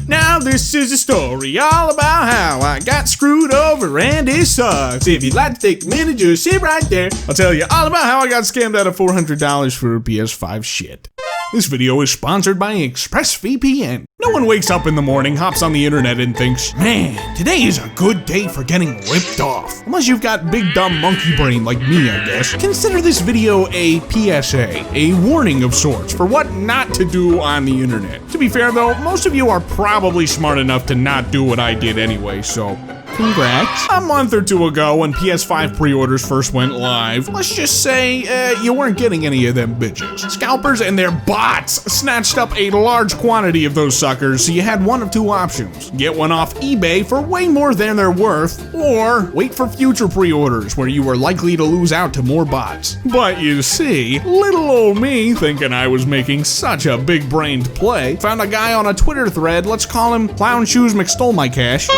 Now this is a story all about how I got screwed over and it sucks. If you'd like to take a minute, just sit right there. I'll tell you all about how I got scammed out of $400 for PS5 shit. This video is sponsored by ExpressVPN. No one wakes up in the morning, hops on the internet and thinks, man, today is a good day for getting ripped off. Unless you've got big dumb monkey brain like me, I guess. Consider this video a PSA, a warning of sorts for what not to do on the internet. To be fair though, most of you are probably smart enough to not do what I did anyway, so congrats. A month or two ago, when PS5 pre-orders first went live, let's just say you weren't getting any of them bitches. Scalpers and their bots snatched up a large quantity of those suckers, so you had one of two options. Get one off eBay for way more than they're worth, or wait for future pre-orders where you were likely to lose out to more bots. But you see, little old me, thinking I was making such a big-brained play, found a guy on a Twitter thread, let's call him Clown Shoes McStoleMyCash,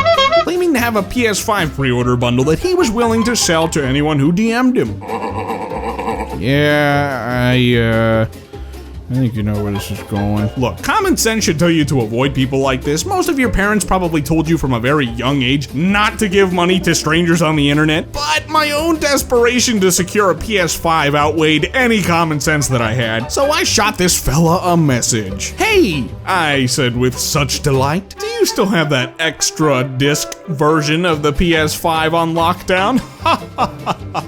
claiming to have a PS5 pre-order bundle that he was willing to sell to anyone who DM'd him. Yeah, I think you know where this is going. Look, common sense should tell you to avoid people like this. Most of your parents probably told you from a very young age not to give money to strangers on the internet, but my own desperation to secure a PS5 outweighed any common sense that I had, so I shot this fella a message. Hey, I said with such delight, do you still have that extra disc version of the PS5 on lockdown?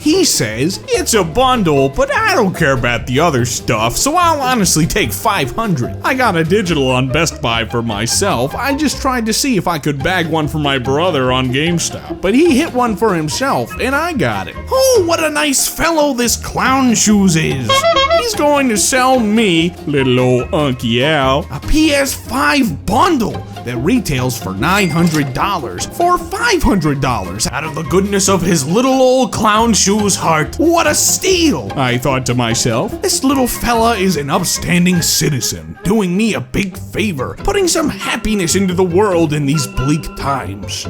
He says, it's a bundle, but I don't care about the other stuff, so I'll honestly take $500. I got a digital on Best Buy for myself. I just tried to see if I could bag one for my brother on GameStop, but he hit one for himself, and I got it. Oh, what a nice fellow this Clown Shoes is. He's going to sell me, little old Unky Al, a PS5 bundle that retails for $900 for $500 out of the goodness of his little old Clown Shoes heart. What a steal, I thought to myself. This little fella is an upstanding citizen, doing me a big favor, putting some happiness into the world in these bleak times.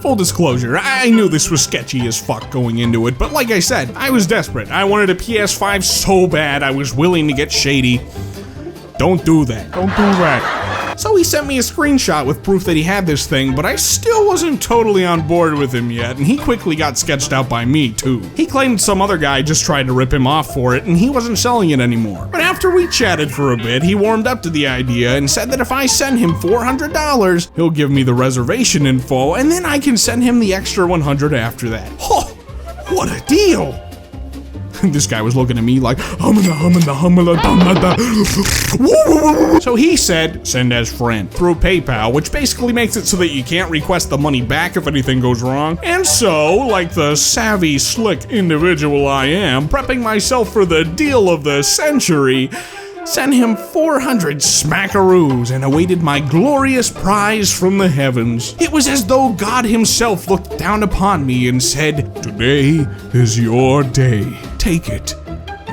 Full disclosure, I knew this was sketchy as fuck going into it, but like I said, I was desperate. I wanted a PS5 so bad I was willing to get shady. Don't do that. Don't do that. So he sent me a screenshot with proof that he had this thing, but I still wasn't totally on board with him yet, and he quickly got sketched out by me too. He claimed some other guy just tried to rip him off for it, and he wasn't selling it anymore. But after we chatted for a bit, he warmed up to the idea and said that if I send him $400, he'll give me the reservation info, and then I can send him the extra $100 after that. Oh, what a deal! This guy was looking at me like, so he said, send as friend through PayPal, which basically makes it so that you can't request the money back if anything goes wrong. And so, like the savvy, slick individual I am, prepping myself for the deal of the century, sent him 400 smackaroos and awaited my glorious prize from the heavens. It was as though God himself looked down upon me and said, today is your day. Take it.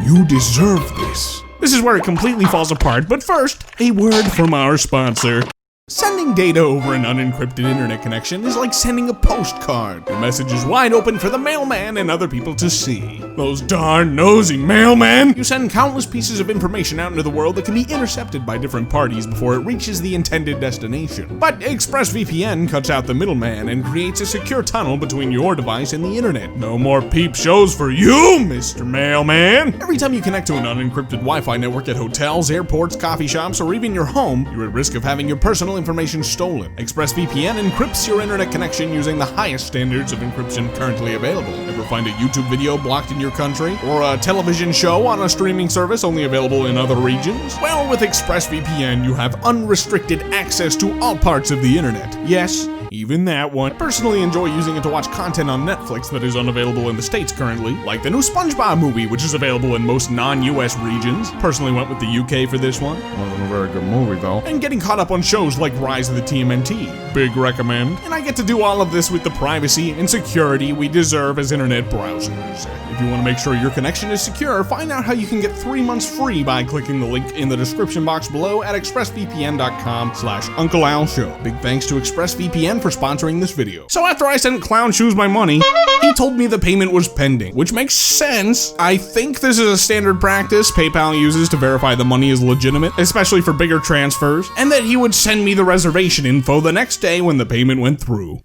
You deserve this. This is where it completely falls apart, but first, a word from our sponsor. Sending data over an unencrypted internet connection is like sending a postcard. Your message is wide open for the mailman and other people to see. Those darn nosy mailmen! You send countless pieces of information out into the world that can be intercepted by different parties before it reaches the intended destination. But ExpressVPN cuts out the middleman and creates a secure tunnel between your device and the internet. No more peep shows for you, Mr. Mailman! Every time you connect to an unencrypted Wi-Fi network at hotels, airports, coffee shops, or even your home, you're at risk of having your personal information stolen. ExpressVPN encrypts your internet connection using the highest standards of encryption currently available. Ever find a YouTube video blocked in your country? Or a television show on a streaming service only available in other regions? Well, with ExpressVPN, you have unrestricted access to all parts of the internet. Yes, even that one. I personally enjoy using it to watch content on Netflix that is unavailable in the States currently, like the new SpongeBob movie, which is available in most non-US regions. Personally went with the UK for this one. Wasn't a very good movie though. And getting caught up on shows like Rise of the TMNT. Big recommend. And I get to do all of this with the privacy and security we deserve as internet browsers. If you want to make sure your connection is secure, find out how you can get 3 months free by clicking the link in the description box below at expressvpn.com/UncleAlShow. Big thanks to ExpressVPN for sponsoring this video. So after I sent Clown Shoes my money, he told me the payment was pending, which makes sense. I think this is a standard practice PayPal uses to verify the money is legitimate, especially for bigger transfers, and that he would send me the reservation info the next day when the payment went through.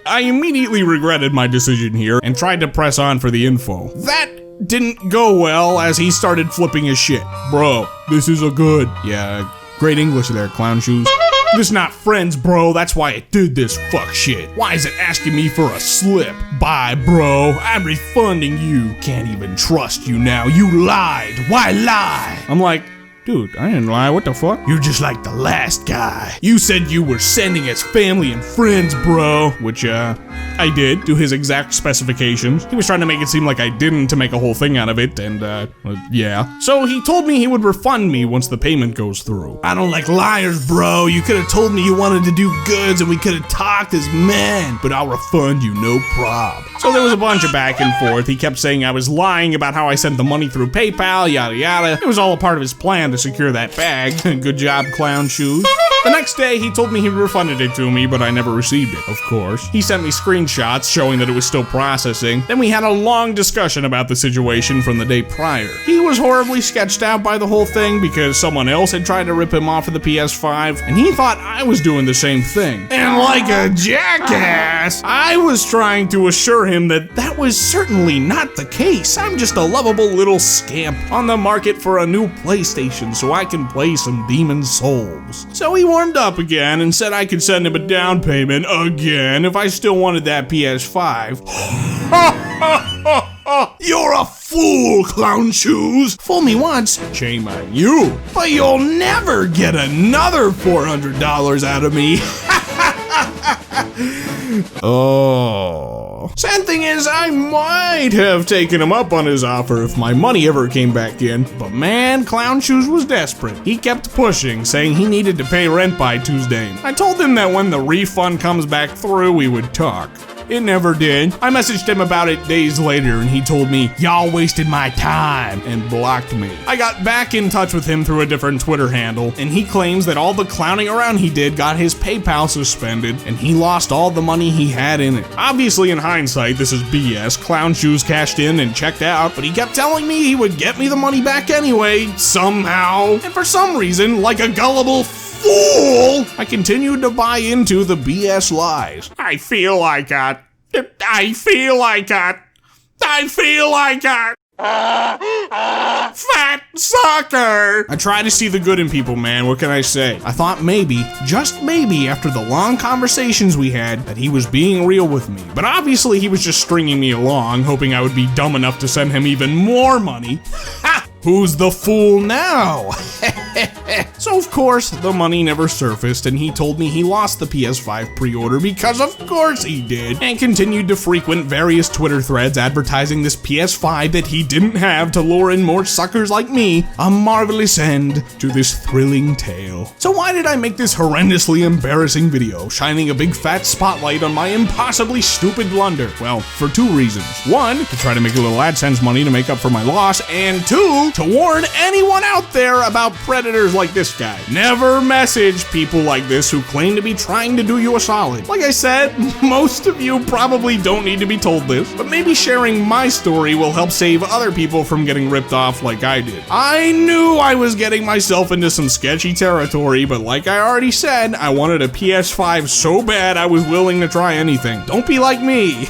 I immediately regretted my decision here and tried to press on for the info. That didn't go well as he started flipping his shit. Bro, this is a good. Yeah, great English there, Clown Shoes. This not friends, bro. That's why I did this fuck shit. Why is it asking me for a slip? Bye, bro. I'm refunding you. Can't even trust you now. You lied. Why lie? I'm like, dude, I didn't lie. What the fuck? You're just like the last guy. You said you were sending us family and friends, bro. Which, I did, to his exact specifications. He was trying to make it seem like I didn't to make a whole thing out of it, and, yeah. So he told me he would refund me once the payment goes through. I don't like liars, bro. You could have told me you wanted to do goods and we could have talked as men, but I'll refund you, no prob. So there was a bunch of back and forth. He kept saying I was lying about how I sent the money through PayPal, yada yada. It was all a part of his plan to secure that bag. Good job, Clown Shoes. The next day, he told me he refunded it to me, but I never received it, of course. He sent me screenshots showing that it was still processing. Then we had a long discussion about the situation from the day prior. He was horribly sketched out by the whole thing because someone else had tried to rip him off of the PS5, and he thought I was doing the same thing. And like a jackass, I was trying to assure him that that was certainly not the case. I'm just a lovable little scamp on the market for a new PlayStation so I can play some Demon's Souls. So he warmed up again and said I could send him a down payment again if I still wanted that PS5. You're a fool, Clown Shoes. Fool me once, shame on you. But you'll never get another $400 out of me. Oh. Sad thing is, I might have taken him up on his offer if my money ever came back in. But man, Clown Shoes was desperate. He kept pushing, saying he needed to pay rent by Tuesday. I told him that when the refund comes back through, we would talk. It never did. I messaged him about it days later and he told me, y'all wasted my time, and blocked me. I got back in touch with him through a different Twitter handle, and he claims that all the clowning around he did got his PayPal suspended, and he lost all the money he had in it. Obviously, in hindsight, this is BS. Clown Shoes cashed in and checked out, but he kept telling me he would get me the money back anyway, somehow. And for some reason, like a gullible fool, I continued to buy into the BS lies. I feel like a fat sucker. I try to see the good in people, man. What can I say? I thought maybe, just maybe, after the long conversations we had, that he was being real with me. But obviously he was just stringing me along, hoping I would be dumb enough to send him even more money. Ha! Who's the fool now? So of course, the money never surfaced, and he told me he lost the PS5 pre-order because of course he did, and continued to frequent various Twitter threads advertising this PS5 that he didn't have to lure in more suckers like me, a marvelous end to this thrilling tale. So why did I make this horrendously embarrassing video, shining a big fat spotlight on my impossibly stupid blunder? Well, for two reasons. One, to try to make a little AdSense money to make up for my loss, and two, to warn anyone out there about predators like this guy. Never message people like this who claim to be trying to do you a solid. Like I said, most of you probably don't need to be told this, but maybe sharing my story will help save other people from getting ripped off like I did. I knew I was getting myself into some sketchy territory, but like I already said, I wanted a PS5 so bad I was willing to try anything. Don't be like me.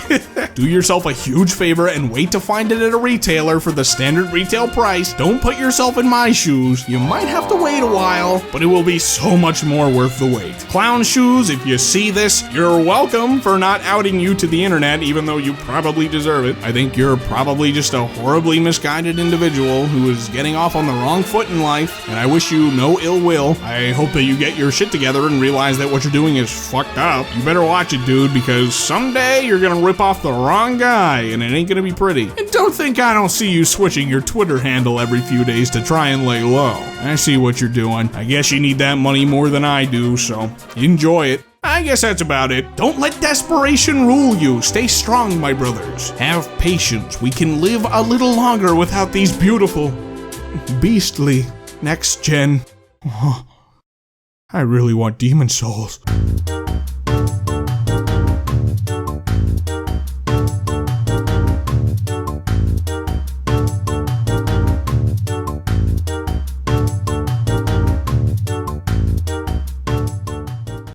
Do yourself a huge favor and wait to find it at a retailer for the standard retail price. Don't put yourself in my shoes. You might have to wait a while, but it will be so much more worth the wait. Clown Shoes, if you see this, you're welcome for not outing you to the internet, even though you probably deserve it. I think you're probably just a horribly misguided individual who is getting off on the wrong foot in life, and I wish you no ill will. I hope that you get your shit together and realize that what you're doing is fucked up. You better watch it, dude, because someday you're gonna rip off the wrong guy, and it ain't gonna be pretty. And don't think I don't see you switching your Twitter handle every few days to try and lay low. I see what you're doing. I guess you need that money more than I do, so enjoy it. I guess that's about it. Don't let desperation rule you. Stay strong, my brothers. Have patience. We can live a little longer without these beautiful, beastly next gen. Oh, I really want Demon Souls.